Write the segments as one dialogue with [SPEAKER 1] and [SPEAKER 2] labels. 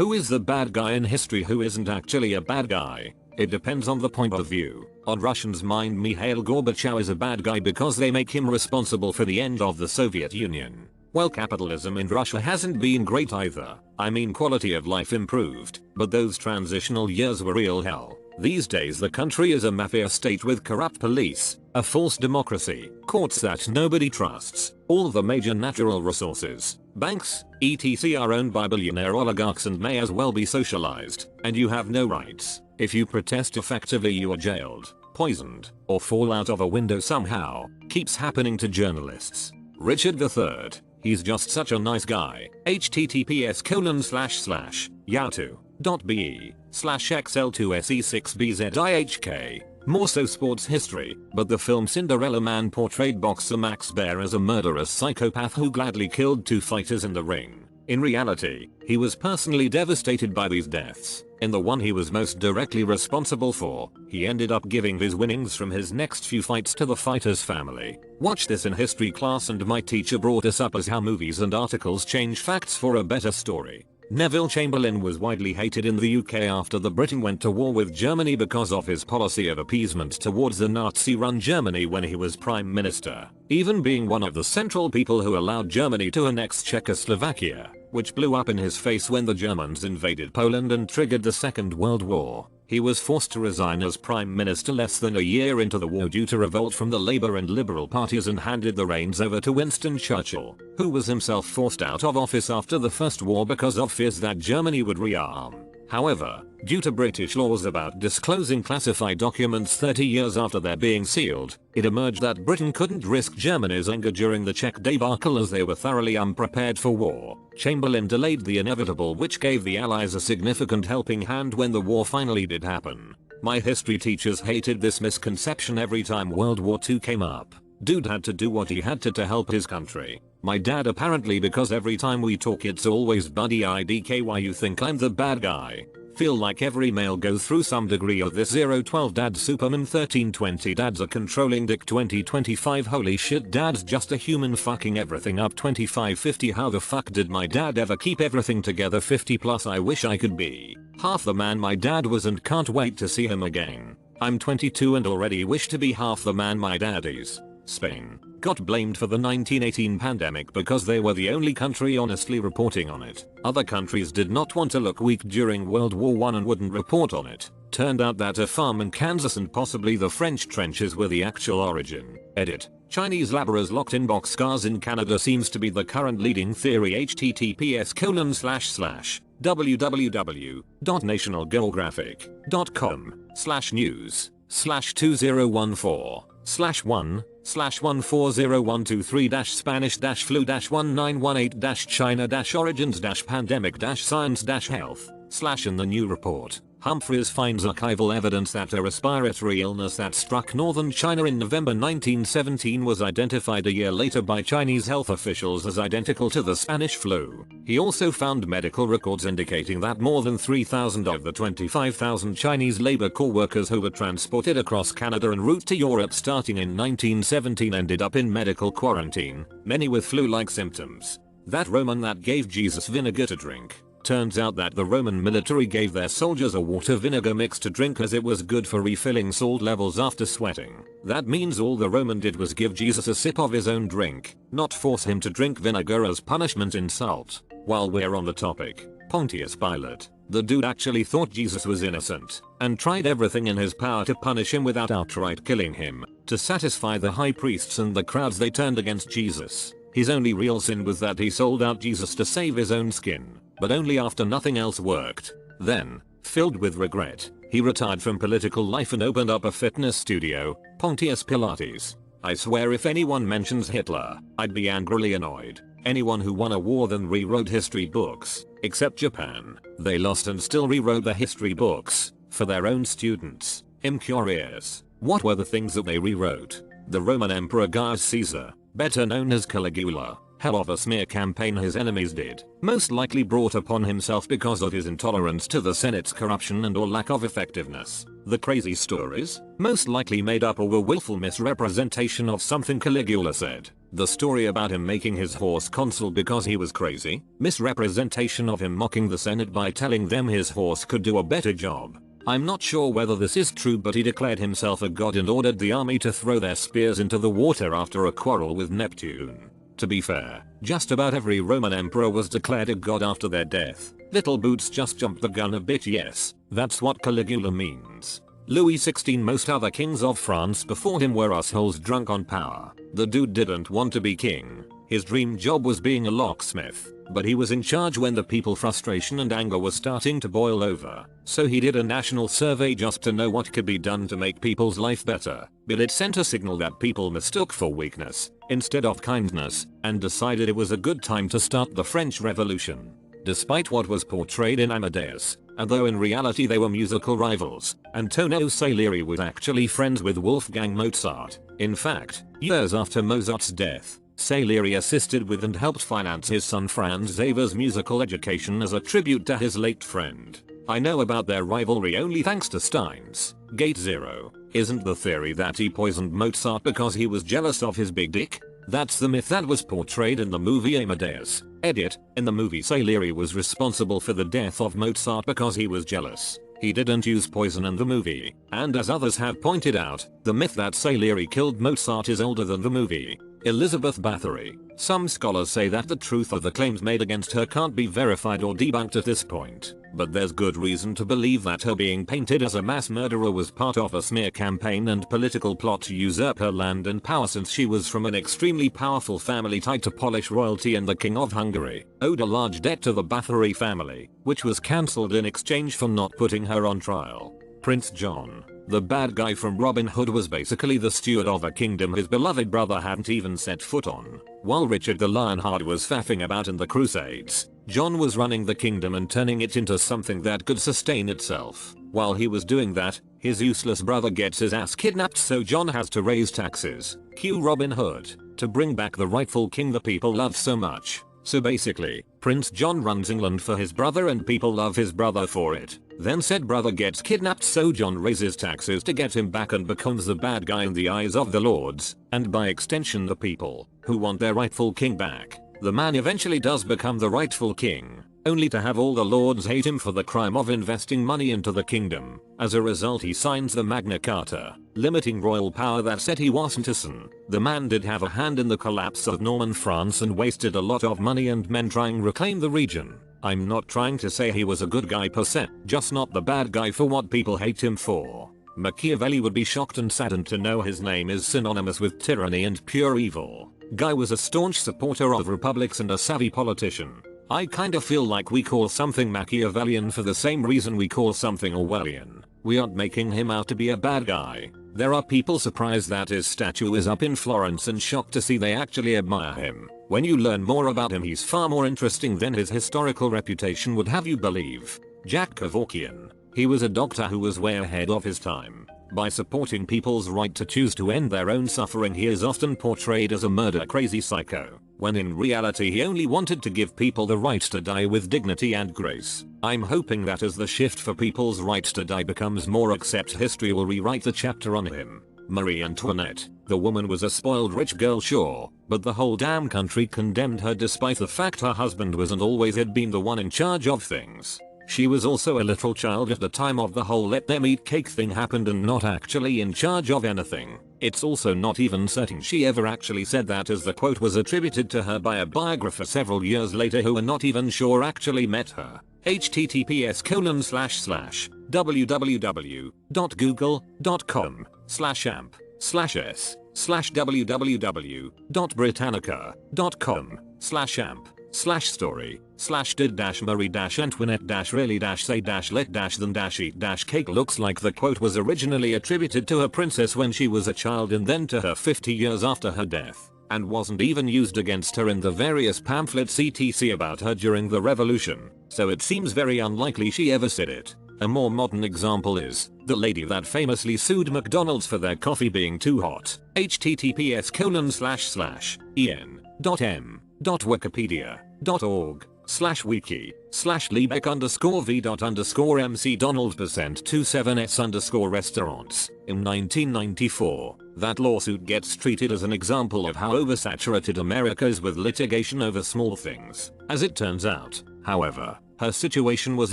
[SPEAKER 1] Who is the bad guy in history? Who isn't actually a bad guy? It depends on the point of view. On Russians' mind, Mikhail Gorbachev is a bad guy because they make him responsible for the end of the Soviet Union. Well, capitalism in Russia hasn't been great either. I mean, quality of life improved, but those transitional years were real hell. These days the country is a mafia state with corrupt police, a false democracy, courts that nobody trusts, all the major natural resources, banks, etc. are owned by billionaire oligarchs and may as well be socialized, and you have no rights. If you protest effectively, you are jailed, poisoned, or fall out of a window somehow. Keeps happening to journalists. Richard III, he's just such a nice guy. https://yahoo.be/xl2se6bzihk. More so sports history, but the film Cinderella Man portrayed boxer Max Baer as a murderous psychopath who gladly killed 2 fighters in the ring. In reality, he was personally devastated by these deaths. In the one he was most directly responsible for, he ended up giving his winnings from his next few fights to the fighter's family. Watch this in history class, and my teacher brought us up as how movies and articles change facts for a better story. Neville Chamberlain was widely hated in the UK after the Britain went to war with Germany because of his policy of appeasement towards the Nazi-run Germany when he was Prime Minister, even being one of the central people who allowed Germany to annex Czechoslovakia, which blew up in his face when the Germans invaded Poland and triggered the Second World War. He was forced to resign as Prime Minister less than a year into the war due to revolt from the Labour and Liberal parties, and handed the reins over to Winston Churchill, who was himself forced out of office after the First War because of fears that Germany would rearm. However, due to British laws about disclosing classified documents 30 years after their being sealed, it emerged that Britain couldn't risk Germany's anger during the Czech debacle as they were thoroughly unprepared for war. Chamberlain delayed the inevitable, which gave the Allies a significant helping hand when the war finally did happen. My history teachers hated this misconception every time World War II came up. Dude had to do what he had to help his country. My dad apparently, because every time we talk it's always buddy idk. Why you think I'm the bad guy? Feel like every male goes through some degree of this. 012 Dad Superman 1320 Dad's a controlling dick 2025 Holy shit, Dad's just a human fucking everything up 2550 How the fuck did my dad ever keep everything together 50 plus I wish I could be half the man my dad was and can't wait to see him again. I'm 22 and already wish to be half the man my dad is. Spain got blamed for the 1918 pandemic because they were the only country honestly reporting on it. Other countries did not want to look weak during World War I and wouldn't report on it. Turned out that a farm in Kansas and possibly the French trenches were the actual origin. Edit. Chinese laborers locked in boxcars in Canada seems to be the current leading theory. https://www.nationalgeographic.com/news/2014/1/40123-spanish-flu-1918-china-origins-pandemic-science-health/ in the new report. Humphreys finds archival evidence that a respiratory illness that struck northern China in November 1917 was identified a year later by Chinese health officials as identical to the Spanish flu. He also found medical records indicating that more than 3,000 of the 25,000 Chinese Labor Corps workers who were transported across Canada en route to Europe starting in 1917 ended up in medical quarantine, many with flu-like symptoms. That Roman that gave Jesus vinegar to drink. Turns out that the Roman military gave their soldiers a water vinegar mix to drink as it was good for refilling salt levels after sweating. That means all the Roman did was give Jesus a sip of his own drink, not force him to drink vinegar as punishment insult. While we're on the topic, Pontius Pilate, the dude actually thought Jesus was innocent, and tried everything in his power to punish him without outright killing him. To satisfy the high priests and the crowds, they turned against Jesus. His only real sin was that he sold out Jesus to save his own skin, but only after nothing else worked. Then, filled with regret, he retired from political life and opened up a fitness studio, Pontius Pilates. I swear if anyone mentions Hitler, I'd be angrily annoyed. Anyone who won a war then rewrote history books, except Japan. They lost and still rewrote the history books, for their own students. I'm curious, what were the things that they rewrote? The Roman Emperor Gaius Caesar, better known as Caligula, hell of a smear campaign his enemies did, most likely brought upon himself because of his intolerance to the Senate's corruption and or lack of effectiveness. The crazy stories, most likely made up or were willful misrepresentation of something Caligula said. The story about him making his horse consul because he was crazy. Misrepresentation of him mocking the Senate by telling them his horse could do a better job. I'm not sure whether this is true, but he declared himself a god and ordered the army to throw their spears into the water after a quarrel with Neptune. To be fair, just about every Roman emperor was declared a god after their death. Little Boots just jumped the gun a bit. Yes, that's what Caligula means. Louis XVI. Most other kings of France before him were assholes drunk on power. The dude didn't want to be king. His dream job was being a locksmith, but he was in charge when the people frustration and anger was starting to boil over. So he did a national survey just to know what could be done to make people's life better. But it sent a signal that people mistook for weakness instead of kindness and decided it was a good time to start the French Revolution. Despite what was portrayed in Amadeus, and though in reality they were musical rivals, Antonio Salieri was actually friends with Wolfgang Mozart. In fact, years after Mozart's death, Salieri assisted with and helped finance his son Franz Xavier's musical education as a tribute to his late friend. I know about their rivalry only thanks to Steins Gate Zero. Isn't the theory that he poisoned Mozart because he was jealous of his big dick? That's the myth that was portrayed in the movie Amadeus. Edit: in the movie Salieri was responsible for the death of Mozart because he was jealous. He didn't use poison in the movie. And as others have pointed out, the myth that Salieri killed Mozart is older than the movie. Elizabeth Bathory. Some scholars say that the truth of the claims made against her can't be verified or debunked at this point, but there's good reason to believe that her being painted as a mass murderer was part of a smear campaign and political plot to usurp her land and power, since she was from an extremely powerful family tied to Polish royalty, and the King of Hungary owed a large debt to the Bathory family, which was cancelled in exchange for not putting her on trial. Prince John, the bad guy from Robin Hood, was basically the steward of a kingdom his beloved brother hadn't even set foot on. While Richard the Lionheart was faffing about in the Crusades, John was running the kingdom and turning it into something that could sustain itself. While he was doing that, his useless brother gets his ass kidnapped, so John has to raise taxes. Cue Robin Hood, to bring back the rightful king the people love so much. So basically, Prince John runs England for his brother and people love his brother for it. Then said brother gets kidnapped, so John raises taxes to get him back and becomes the bad guy in the eyes of the lords, and by extension the people, who want their rightful king back. The man eventually does become the rightful king, only to have all the lords hate him for the crime of investing money into the kingdom. As a result, he signs the Magna Carta, limiting royal power that said he wasn't a son. The man did have a hand in the collapse of Norman France and wasted a lot of money and men trying to reclaim the region. I'm not trying to say he was a good guy per se, just not the bad guy for what people hate him for. Machiavelli would be shocked and saddened to know his name is synonymous with tyranny and pure evil. Guy was a staunch supporter of republics and a savvy politician. I kinda feel like we call something Machiavellian for the same reason we call something Orwellian. We aren't making him out to be a bad guy. There are people surprised that his statue is up in Florence and shocked to see they actually admire him. When you learn more about him, he's far more interesting than his historical reputation would have you believe. Jack Kevorkian. He was a doctor who was way ahead of his time. By supporting people's right to choose to end their own suffering, he is often portrayed as a murder-crazy psycho, when in reality he only wanted to give people the right to die with dignity and grace. I'm hoping that as the shift for people's right to die becomes more accepted, history will rewrite the chapter on him. Marie Antoinette. The woman was a spoiled rich girl, sure, but the whole damn country condemned her despite the fact her husband was and always had been the one in charge of things. She was also a little child at the time of the whole let them eat cake thing happened and not actually in charge of anything. It's also not even certain she ever actually said that, as the quote was attributed to her by a biographer several years later who are not even sure actually met her. https://www.google.com/amp/slash.did-marie-antoinette-really-say-let-then-eat-cake. Looks like the quote was originally attributed to her princess when she was a child and then to her 50 years after her death, and wasn't even used against her in the various pamphlets etc about her during the revolution, so it seems very unlikely she ever said it. A more modern example is the lady that famously sued McDonald's for their coffee being too hot. https://en.m.wikipedia.org wiki/Lebeck_v._mc_Donald%27s_restaurants. In 1994, that lawsuit gets treated as an example of how oversaturated America is with litigation over small things. As it turns out, however, her situation was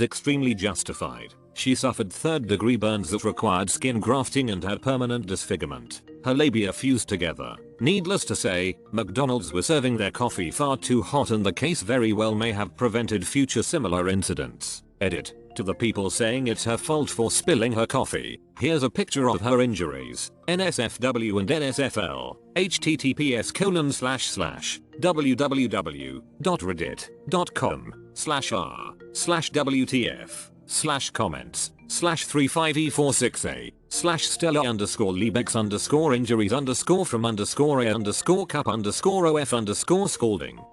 [SPEAKER 1] extremely justified. She suffered third-degree burns that required skin grafting and had permanent disfigurement. Her labia fused together. Needless to say, McDonald's were serving their coffee far too hot, and the case very well may have prevented future similar incidents. Edit. To the people saying it's her fault for spilling her coffee, here's a picture of her injuries. NSFW and NSFL. https://www.reddit.com/r/w_tf/stella_lebex_injuries_cup_of_scalding.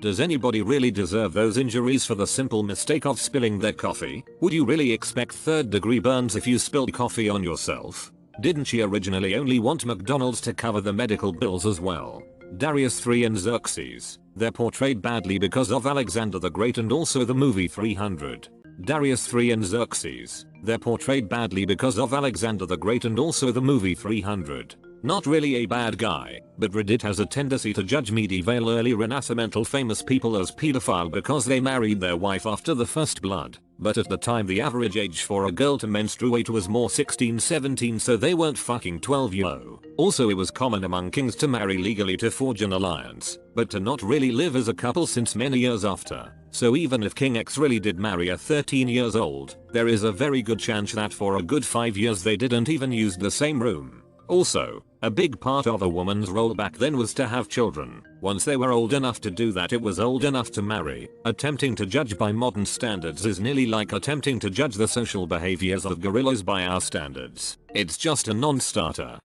[SPEAKER 1] Does anybody really deserve those injuries for the simple mistake of spilling their coffee? Would you really expect third-degree burns if you spilled coffee on yourself? Didn't she originally only want McDonald's to cover the medical bills as well? Darius III and Xerxes. They're portrayed badly because of Alexander the Great and also the movie 300. Darius III and Xerxes. They're portrayed badly because of Alexander the Great and also the movie 300. Not really a bad guy, but Reddit has a tendency to judge medieval early renaissancement famous people as pedophile because they married their wife after the first blood. But at the time the average age for a girl to menstruate was more 16-17, so they weren't fucking 12 yo. Also, it was common among kings to marry legally to forge an alliance, but to not really live as a couple since many years after. So even if King X really did marry a 13 years old, there is a very good chance that for a good 5 years they didn't even use the same room. Also, a big part of a woman's role back then was to have children. Once they were old enough to do that, it was old enough to marry. Attempting to judge by modern standards is nearly like attempting to judge the social behaviors of gorillas by our standards. It's just a non-starter.